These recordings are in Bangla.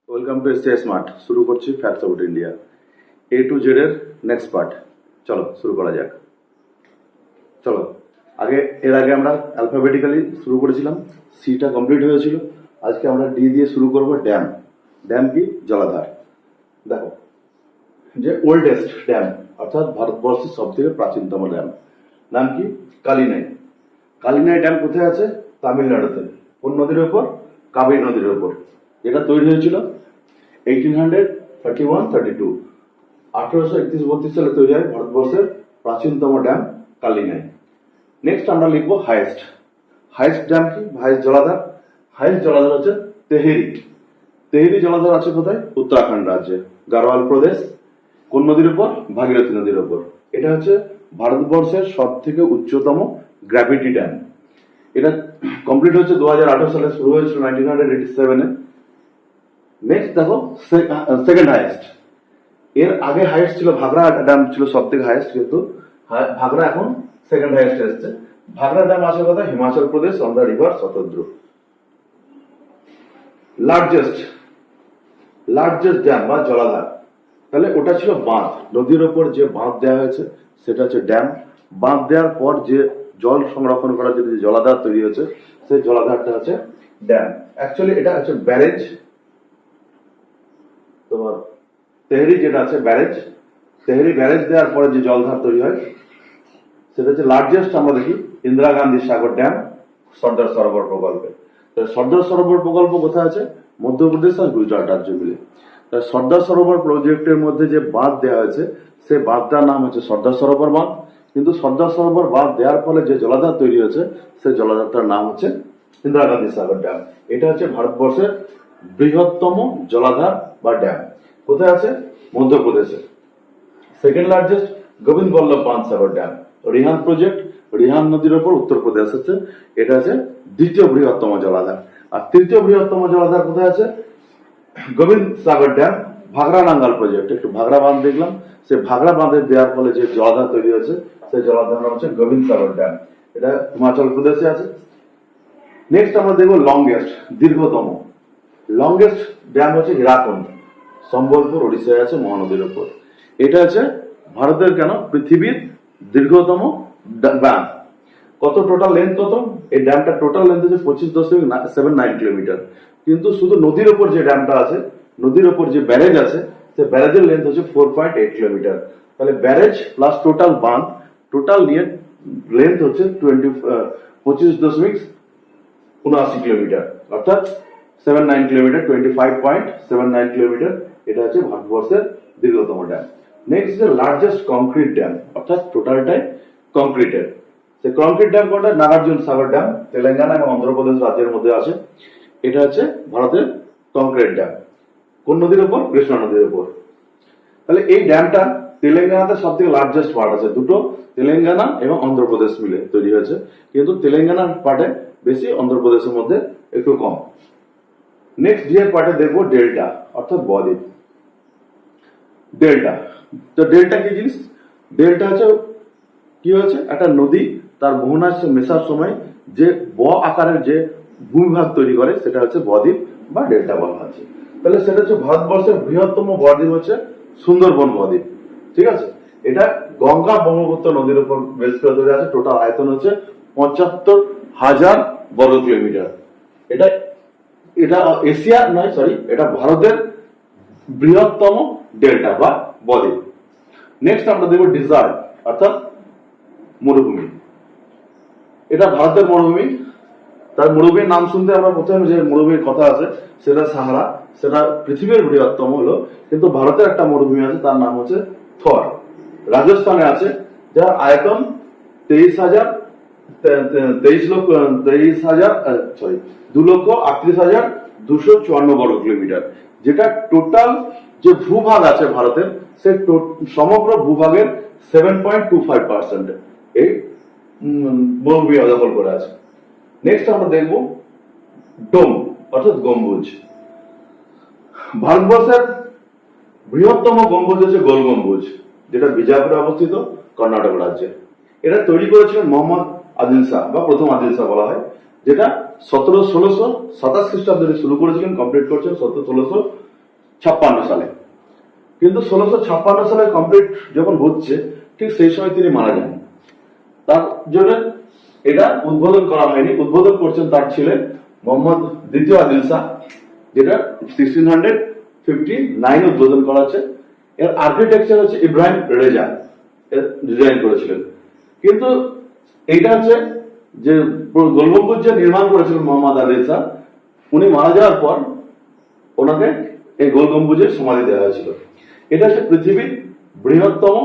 Welcome to SA smart. শুরু করছি facts about India A to Z এর নেক্সট পার্ট। চলো শুরু করা যাক। চলো এর আগে আমরা অ্যালফাবেটিক্যালি শুরু করেছিলাম, সিটা কমপ্লিট হয়েছিল। আজকে আমরা ডি দিয়ে শুরু করব। ড্যাম। ড্যাম কি? জলাধার। দেখো, যে ওল্ডেস্ট ড্যাম অর্থাৎ ভারতবর্ষের সব থেকে প্রাচীনতম ড্যাম নাম কি? কালিনাই। কালিনাই ড্যাম কোথায় আছে? তামিলনাড়ুতে। কোন নদীর ওপর? কাবেরী নদীর ওপর। এটা তৈরি হয়েছিল 1831-32, 1831-32 সালে তৈরি হয় ভারতবর্ষের প্রাচীনতম ড্যাম কালিনাই। নেক্সট আমরা লিখবো হাইয়েস্ট। হাইয়েস্ট ড্যাম কি? হাইয়েস্ট জলাধার। হাইয়েস্ট জলাধার হচ্ছে তেহেরি। তেহেরি জলাধার আছে কোথায়? উত্তরাখণ্ড রাজ্যে, গাড়োয়াল প্রদেশ। কোন নদীর উপর? ভাগীরথী নদীর উপর। এটা হচ্ছে ভারতবর্ষের সব থেকে উচ্চতম গ্র্যাভিটি ড্যাম। এটা কমপ্লিট হচ্ছে 2018 সালে, শুরু হয়েছিল 1987-এ। নেক্সট দেখো সেকেন্ড হাইয়েস্ট। এর আগে হাইয়েস্ট ছিল ভাগড়া ড্যাম, ছিল সব থেকে হাইয়েস্ট, কিন্তু ভাগড়া এখন সেকেন্ড হাইয়েস্ট এসছে। ভাগড়া ড্যাম আছে কোথায়? Himachal Pradesh, on the river Shatadru. Largest dam বা জলাধার, তাহলে ওটা ছিল বাঁধ। নদীর ওপর যে বাঁধ দেওয়া হয়েছে সেটা হচ্ছে ড্যাম। বাঁধ দেওয়ার পর যে জল সংরক্ষণ করার জন্য যে জলাধার তৈরি হয়েছে সেই জলাধারটা হচ্ছে ড্যাম। অ্যাকচুয়ালি এটা হচ্ছে ব্যারেজ। তোমার তেহরি যেটা আছে ব্যারেজ, তেহরি ব্যারেজ দেওয়ার পরে যে জলধার তৈরি হয় সেটা হচ্ছে লার্জেস্ট। আমরা দেখি ইন্দিরা গান্ধী সাগর ড্যাম, সর্দার সরোবর প্রকল্পে। সর্দার সরোবর প্রকল্প কোথায় আছে? মধ্যপ্রদেশ আর গুজরাট রাজ্য মিলে। সর্দার সরোবর প্রজেক্টের মধ্যে যে বাঁধ দেওয়া হয়েছে সেই বাঁধটার নাম হচ্ছে সর্দার সরোবর বাঁধ। কিন্তু সর্দার সরোবর বাঁধ দেওয়ার ফলে যে জলাধার তৈরি হয়েছে সেই জলাধারটার নাম হচ্ছে ইন্দিরা গান্ধী সাগর ড্যাম। এটা হচ্ছে ভারতবর্ষের বৃহত্তম জলাধার বা ড্যাম। কোথায় আছে? মধ্যপ্রদেশে। সেকেন্ড লার্জেস্ট গোবিন্দ বল্লভ পান্ত সাগর ড্যাম, রিহান প্রজেক্ট, রিহান নদীর উপর, উত্তরপ্রদেশ হচ্ছে। এটা আছে দ্বিতীয় বৃহত্তম জলাধার। আর তৃতীয় বৃহত্তম জলাধার কোথায় আছে? গোবিন্দ সাগর ড্যাম, ভাগড়া নাঙ্গাল প্রজেক্ট। একটু ভাগড়া বাঁধ দেখলাম, সে ভাগড়া বাঁধের দেওয়ার ফলে যে জলাধার তৈরি হয়েছে সেই জলাধার নাম হচ্ছে গোবিন্দ সাগর ড্যাম। এটা হিমাচল প্রদেশে আছে। নেক্সট আমরা দেখবো লংগেস্ট, দীর্ঘতম। লংগেস্ট ড্যাম হচ্ছে হীরাকুন্ড, সম্বলপুর ওড়িশায় আছে, মহানদীর উপর। এটা আছে ভারতের কেন পৃথিবীর দীর্ঘতম ড্যাম। কত টোটাল লেন্থ? কত? এই ড্যামটা টোটাল লেন্থ হচ্ছে 25.79 কিলোমিটার। কিন্তু শুধু নদীর ওপর যে ড্যামটা আছে, নদীর ওপর যে ব্যারেজ আছে, সে ব্যারেজের লেন্থ হচ্ছে 4.8 কিলোমিটার। তাহলে ব্যারেজ প্লাস টোটাল বাঁধ, টোটাল নিয়ে লেন্থ হচ্ছে 25.79 কিলোমিটার, অর্থাৎ 79 কিলোমিটার, 25.79 কিলোমিটার। এটা হচ্ছে ভারতবর্ষের দীর্ঘতম dam. Next largest concrete dam, অর্থাৎ টোটালটাই কংক্রিটের। সেই কংক্রিট ড্যাম কোনটা? নাগার্জুন সাগর ড্যাম, তেলেঙ্গানা এবং অন্ধ্রপ্রদেশ রাজ্যের মধ্যে আছে। এটা হচ্ছে ভারতের কংক্রিট ড্যাম। কোন নদীর উপর? কৃষ্ণা নদীর উপর। তাহলে এই ড্যামটা তেলেঙ্গানাতে সব থেকে লার্জেস্ট পার্ট আছে, দুটো, তেলেঙ্গানা এবং অন্ধ্রপ্রদেশ মিলে তৈরি হয়েছে। কিন্তু তেলেঙ্গানার পার্টে বেশি, অন্ধ্রপ্রদেশের মধ্যে একটু কম। নেক্সট যে পার্টে দেখবো ডেল্টা, অর্থাৎ বদ্বীপ। ডেল্টা, তো ডেল্টা কি জিনিস? ডেল্টা হচ্ছে কি হয়েছে? একটা নদী তার মোহনার মেশার সময় যে আকারের যে ভূমিভাগ তৈরি করে সেটা হচ্ছে বদ্বীপ বা ডেল্টা বলা আছে। তাহলে সেটা হচ্ছে ভারতবর্ষের বৃহত্তম বদ্বীপ হচ্ছে সুন্দরবন বদ্বীপ। ঠিক আছে? এটা গঙ্গা ব্রহ্মপুত্র নদীর উপর বেস করে তৈরি আছে। টোটাল আয়তন হচ্ছে 75,000 বর্গ কিলোমিটার। এটা এটা এশিয়া নয়, সরি, এটা ভারতের বৃহত্তম ডেল্টা বা বদ্বীপ। নেক্সট আমরা দেখব ডিজার্ট, অর্থাৎ মরুভূমি। এটা ভারতের মরুভূমি। তার মরুভূমির নাম শুনতে আমরা প্রথমে যে মরুভূমির কথা আছে সেটা সাহারা, সেটা পৃথিবীর বৃহত্তম হলো। কিন্তু ভারতের একটা মরুভূমি আছে, তার নাম হচ্ছে থর, রাজস্থানে আছে, যার আয়তন 2,38,254 বর্গ কিলোমিটার। যেটা টোটাল যে ভূভাগ আছে ভারতের, সে সমগ্র ভূভাগের 7.25% এই মরুভূমি দখল করে আছে। নেক্সট আমরা দেখব ডোম, অর্থাৎ গম্বুজ। ভারতবর্ষের বৃহত্তম গম্বুজ হচ্ছে গোল গম্বুজ, যেটা বিজাপুরে অবস্থিত, কর্ণাটক রাজ্যে। এটা তৈরি করেছিলেন মোহাম্মদ আদিল শাহ বা প্রথম আদিল শাহ বলা হয়, যেটা 1627 খ্রিস্টাব্দে শুরু করেছিলেন, কমপ্লিট করছেন 1600 ছাপ্পান্ন সালে। কিন্তু 1656 সালে কমপ্লিট যখন হচ্ছে ঠিক সেই সময় তিনি মারা যান। তার জন্য এটা উদ্বোধন করা হয়নি, উদ্বোধন করছেন তার ছেলে মোহাম্মদ দ্বিতীয় আদিল শাহ, যেটা 1659 উদ্বোধন করা হচ্ছে। এর আর্কিটেকচার হচ্ছে ইব্রাহিম রেজা ডিজাইন করেছিলেন। কিন্তু এইটা হচ্ছে যে গোল গম্বুজ যে নির্মাণ করেছিলেন মোহাম্মদ আদিল শাহ, উনি মারা যাওয়ার পর ওনাকে এই গোল গম্বুজের সমাধি দেওয়া হয়েছিল। এটা হচ্ছে পৃথিবীর বৃহত্তম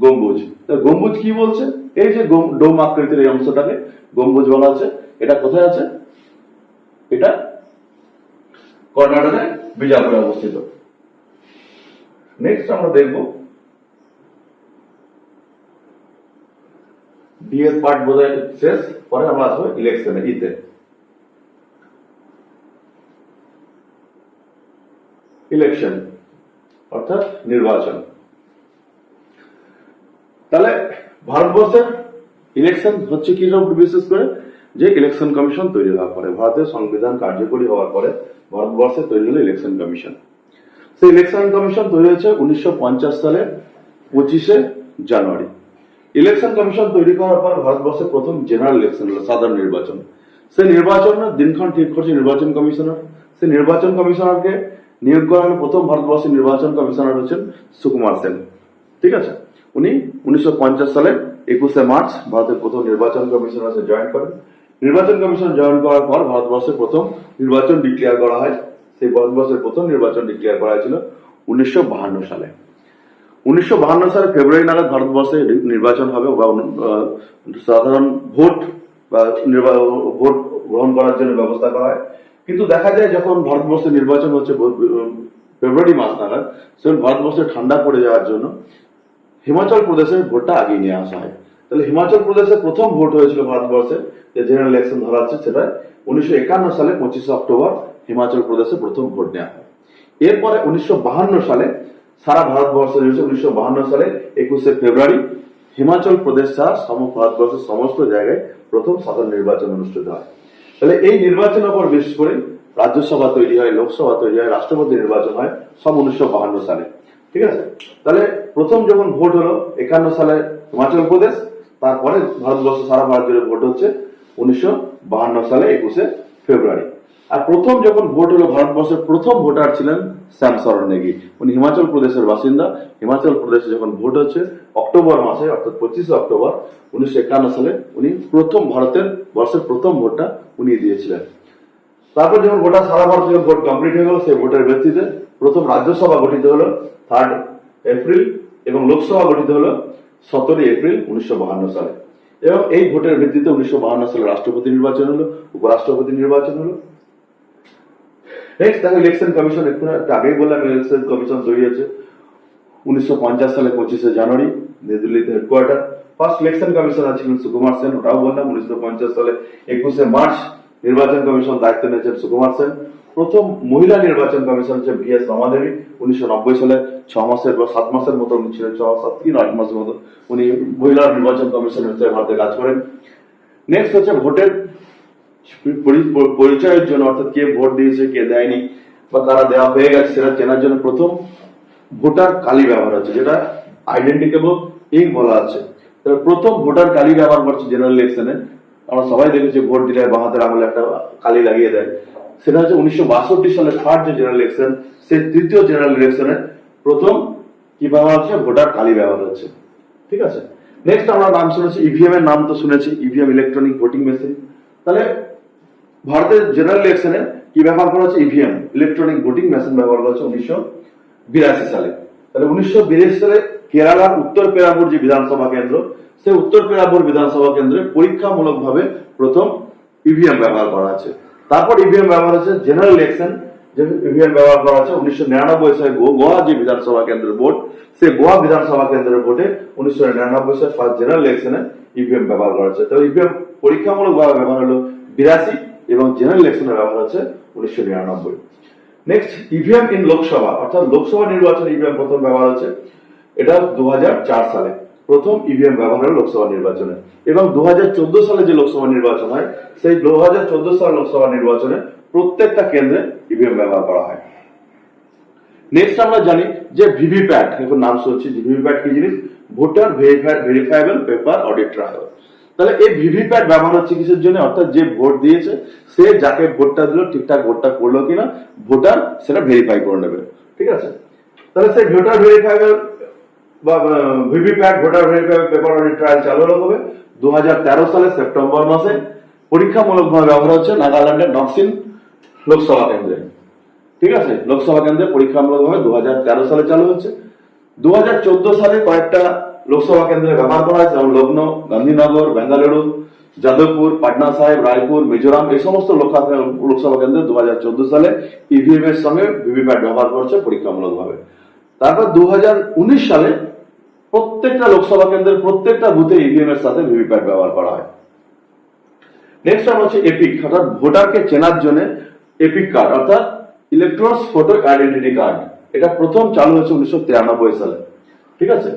গম্বুজ। গম্বুজ কি বলছে? এই যে ডোম আকৃতির এই অংশটাকে গম্বুজ বলা আছে। এটা কোথায় আছে? এটা কর্ণাটকের বিজাপুরে অবস্থিত। নেক্সট আমরা দেখব বি এর পার্ট বোধহয় শেষ, পরে আমরা আসবো ইলেকশনে, ইতে। ইলেকশন অর্থাৎ নির্বাচন। তাহলে ভারতবর্ষের ইলেকশন হচ্ছে কি রকম? বিশেষ করে যে ইলেকশন কমিশন তৈরি হওয়ার পরে, ভারতের সংবিধান কার্যকরী হওয়ার পরে ভারতবর্ষে তৈরি হলো ইলেকশন কমিশন। সেই ইলেকশন কমিশন তৈরি হয়েছে 1950 সালে 25 জানুয়ারি। ইলেকশন কমিশন তৈরি করার পর ভারতবর্ষে প্রথম জেনারেল ইলেকশন হলো, সাধারণ নির্বাচন। সেই নির্বাচনের দিনক্ষণ ঠিক করছে নির্বাচন কমিশনার। সেই নির্বাচন কমিশনারকে নিয়োগ করা হলো, প্রথম ভারতবর্ষের নির্বাচন কমিশনার হচ্ছেন সুকুমার সেন। ঠিক আছে, উনি 1950 সালে 21 মার্চ ভারতের প্রথম নির্বাচন কমিশনার জয়েন করেন। নির্বাচন কমিশন জয়েন করার পর ভারতবর্ষের প্রথম নির্বাচন ডিক্লেয়ার করা হয়। সেই ভারতবর্ষের প্রথম নির্বাচন ডিক্লেয়ার করা হয়েছিল 1952 সালে। 1952 সালে ফেব্রুয়ারি নাগাদ ভারতবর্ষে নির্বাচন হবে বা সাধারণ ভোট বা ভোট গ্রহণ করার জন্য ব্যবস্থা করা হয়। কিন্তু দেখা যায় যখন ভারতবর্ষে নির্বাচন হচ্ছে ফেব্রুয়ারি মাস নাগাদ, সেখানে ভারতবর্ষে ঠান্ডা পড়ে যাওয়ার জন্য হিমাচল প্রদেশের ভোটটা আগিয়ে নিয়ে আসা হয়। তাহলে হিমাচল প্রদেশে প্রথম ভোট হয়েছিল ভারতবর্ষে, যে জেনারেল ইলেকশন ধরা হচ্ছে, সেটা 1951 সালে 25 অক্টোবর হিমাচল প্রদেশে প্রথম ভোট নেওয়া হয়। এরপরে 1952 সালে সারা ভারতবর্ষে 1952 সালে 21 ফেব্রুয়ারি হিমাচল প্রদেশ ছাড়া ভারতবর্ষের সমস্ত জায়গায় প্রথম সাধারণ নির্বাচন অনুষ্ঠিত হয়। তাহলে এই নির্বাচনের উপর বিশেষ করে রাজ্যসভা তৈরি হয়, লোকসভা তৈরি হয়, রাষ্ট্রপতি নির্বাচন হয়, সব 1952 সালে। ঠিক আছে, তাহলে প্রথম যখন ভোট হলো 51 সালে হিমাচল প্রদেশ, তারপরে ভারতবর্ষ সারা ভারত জুড়ে ভোট হচ্ছে 1952 সালে 21 ফেব্রুয়ারি। আর প্রথম যখন ভোট হলো ভারতবর্ষের প্রথম ভোটার ছিলেন শ্যাম শরণ নেগি। উনি হিমাচল প্রদেশের বাসিন্দা। হিমাচল প্রদেশে যখন ভোট হচ্ছে অক্টোবর মাসে, অর্থাৎ 25 অক্টোবর 1951 সালে উনি প্রথম ভারতের বর্ষের প্রথম ভোটটা উনি দিয়েছিলেন। তারপর যখন গোটা সারা ভারতীয় ভোট কমপ্লিট হয়ে গেল, সেই ভোটের ভিত্তিতে প্রথম রাজ্যসভা গঠিত হলো 3 এপ্রিল এবং লোকসভা গঠিত হলো 17 এপ্রিল 1952 সালে। এবং এই ভোটের ভিত্তিতে 1952 সালে রাষ্ট্রপতি নির্বাচন হলো, উপরাষ্ট্রপতি নির্বাচন হলো। নেক্সট দেখো ইলেকশন কমিশন। একটু আগেই বললাম ইলেকশন কমিশন তৈরি হয়েছে 1950 সালে 25 জানুয়ারি, নিউ দিল্লিতে হেডকোয়ার্টার। ফার্স্ট ইলেকশন কমিশনার ছিলেন সুকুমার সেন, ওটাও বললাম। 1950 সালে 21 মার্চ নির্বাচন কমিশন দায়িত্ব নিয়েছেন সুকুমার সেন। প্রথম মহিলা নির্বাচন কমিশন হচ্ছে VS রমাদেবী। 1990 সালে 6 মাসের বা 7 মাসের মতো উনি ছিলেন, 7 মাসের মতো উনি মহিলা নির্বাচন কমিশন হিসেবে ভারতে কাজ করেন। নেক্সট হচ্ছে ভোটের পরিচয়ের জন্য, অর্থাৎ কে ভোট দিয়েছে কে দেয়নি বা কারা দেওয়া হয়ে গেছে সেটা চেনার জন্য প্রথম ভোটার কালি ব্যবহার হচ্ছে, যেটা আইডেন্টিফিকেবল ইঙ্ক বলা আছে। প্রথম ভোটার কালি ব্যবহার করছে জেনারেল ইলেকশনে। আমরা সবাই দেখেছি ভোট দিলে বাঁ হাতের আঙুলে একটা কালি লাগিয়ে দেয়। সেটা হচ্ছে 1962 সালে থার্ড যে জেনারেল ইলেকশন, সেই তৃতীয় জেনারেল ইলেকশনে প্রথম কি ব্যবহার হচ্ছে? ভোটার কালি ব্যবহার হচ্ছে। ঠিক আছে, নেক্সট আমরা নাম শুনেছি ইভিএম এর নাম তো শুনেছি, ইভিএম ইলেকট্রনিক ভোটিং মেশিন। তাহলে ভারতের জেনারেল ইলেকশনে কি ব্যবহার করা হচ্ছে? ইভিএম ইলেকট্রনিক ভোটিং মেশিন ব্যবহার করা হচ্ছে 1982 সালে। তাহলে 1982 সালে কেরালার উত্তর পেরাপুর যে বিধানসভা কেন্দ্র, সেই উত্তর পেরাপুর বিধানসভা কেন্দ্রে পরীক্ষামূলক ভাবে প্রথম ইভিএম ব্যবহার করা আছে। তারপর ইভিএম ব্যবহার হচ্ছে জেনারেল ইলেকশন, যে ইভিএম ব্যবহার করা আছে 1999 সালে গোয়া যে বিধানসভা কেন্দ্রের ভোট, সেই গোয়া বিধানসভা কেন্দ্রের ভোটে 1999 সালে ফার্স্ট জেনারেল ইলেকশনে ইভিএম ব্যবহার করা হচ্ছে। তাহলে ইভিএম পরীক্ষামূলক ভাবে ব্যবহার হলো 82 এবং জেনারেল ইলেকশনে ব্যবহার হচ্ছে 1999। নেক্সট ইভিএম ইন লোকসভা, অর্থাৎ লোকসভা নির্বাচনে ইভিএম প্রথম ব্যবহার হচ্ছে, এটা 2004 সালে প্রথম ইভিএম ব্যবহার হলো লোকসভা নির্বাচনে। এবং 2014 সালে যে লোকসভা নির্বাচন হয়, সেই 2014 সালের লোকসভা নির্বাচনে প্রত্যেকটা কেন্দ্রে ইভিএম ব্যবহার করা হয়। নেক্সট আমরা জানি যে ভিভিপ্যাট, এখন নাম শুনছি যে ভিভিপ্যাট কি জিনিস, ভোটার ভেরিফাইবল পেপার অডিট ট্রায়াল। তাহলে এই ভিভিপ্যাট ব্যবহার হচ্ছে কিসের জন্য, অর্থাৎ যে ভোট দিয়েছে সে যাকে ভোটটা দিল ঠিকঠাক ভোটটা করলো কিনা ভোটার সেটা ভেরিফাই করে নেবে, ঠিক আছে। তাহলে সেই ভোটার ভেরিফাইবল বা VVPAT voter ভেরিফাইবল paper audit trial চালু হবে 2013 সালে সেপ্টেম্বর মাসে, পরীক্ষামূলকভাবে ব্যবহার হচ্ছে নাগাল্যান্ডের নক্সিন লোকসভা কেন্দ্রে, ঠিক আছে। লোকসভা কেন্দ্রে পরীক্ষামূলকভাবে 2013 সালে চালু হচ্ছে। 2014 সালে কয়েকটা লোকসভা কেন্দ্রে ব্যবহার করা হয়েছে, যেমন লখনৌ, গান্ধীনগর, বেঙ্গালুরু, যাদবপুর, পাটনা সাহেব, রায়পুর, মিজোরাম, এই সমস্ত লোকসভা কেন্দ্রে 2014 সালে ইভিএম এর সঙ্গে ভিভিপ্যাট ব্যবহার করছে পরীক্ষামূলকভাবে। তারপর 2019 সালে প্রত্যেকটা লোকসভা কেন্দ্রের প্রত্যেকটা বুথে ইভিএম এর সাথে ভিভিপ্যাট ব্যবহার করা হয়। নেক্সট আমরা হচ্ছে এপিক, অর্থাৎ ভোটারকে চেনার জন্য এপিক কার্ড অর্থাৎ ইলেকট্রনিক ফটো আইডেন্টিটি কার্ড, এটা প্রথম চালু হয়েছে 1993 সালে, ঠিক আছে।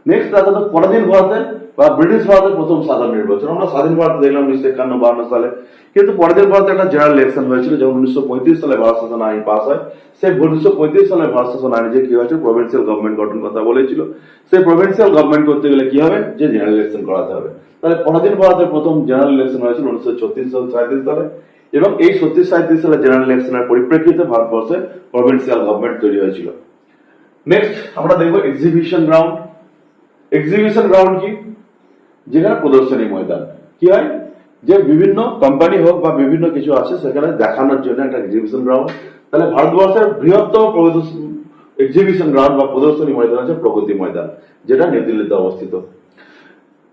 নেক্সট দেখা তো পরাধীন ভারতে বা ব্রিটিশ ভারতের প্রথম সাধারণ নির্বাচন, আমরা স্বাধীন ভারতে দেখলাম 1951-52 সালে, কিন্তু পরাধীন ভারতে একটা জেনারেল ইলেকশন হয়েছিল যখন 1935 সালে ভারত শাসন আইন পাস হয়। সেই 1935 সালে ভারত শাসন আইনে যে কি হয়েছে, প্রভিন্সিয়াল গভর্নমেন্ট গঠন কথা বলেছিল, সেই প্রভিন্সিয়াল গভর্নমেন্ট করতে গেলে কি হবে, যে জেনারেল ইলেকশন করাতে হবে। তাহলে পরাধীন ভারতের প্রথম জেনারেল ইলেকশন হয়েছিল 1936-37 সালে, এবং এই 36-37 সালে জেনারেল ইলেকশনের পরিপ্রেক্ষিতে ভারতবর্ষে প্রভিন্সিয়াল গভর্নমেন্ট তৈরি হয়েছিল। নেক্সট আমরা দেখবো এক্সিবিশন গ্রাউন্ড। এক্সিবিশন গ্রাউন্ড কি, যেখানে প্রদর্শনী ময়দান, কি হয় যে বিভিন্ন কোম্পানি হোক বা বিভিন্ন কিছু আছে সেখানে দেখানোর জন্য একটা এক্সিবিশন গ্রাউন্ড। তাহলে ভারতবর্ষের বৃহত্তম এক্সিবিশন গ্রাউন্ড বা প্রদর্শনী ময়দান আছে প্রগতি ময়দান, যেটা নিউ দিল্লিতে অবস্থিত,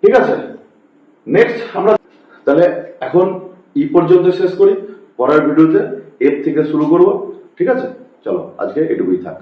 ঠিক আছে। নেক্সট আমরা তাহলে এখন এই পর্যন্ত শেষ করি, পরের ভিডিওতে এর থেকে শুরু করব, ঠিক আছে। চলো আজকে এটুকুই থাক।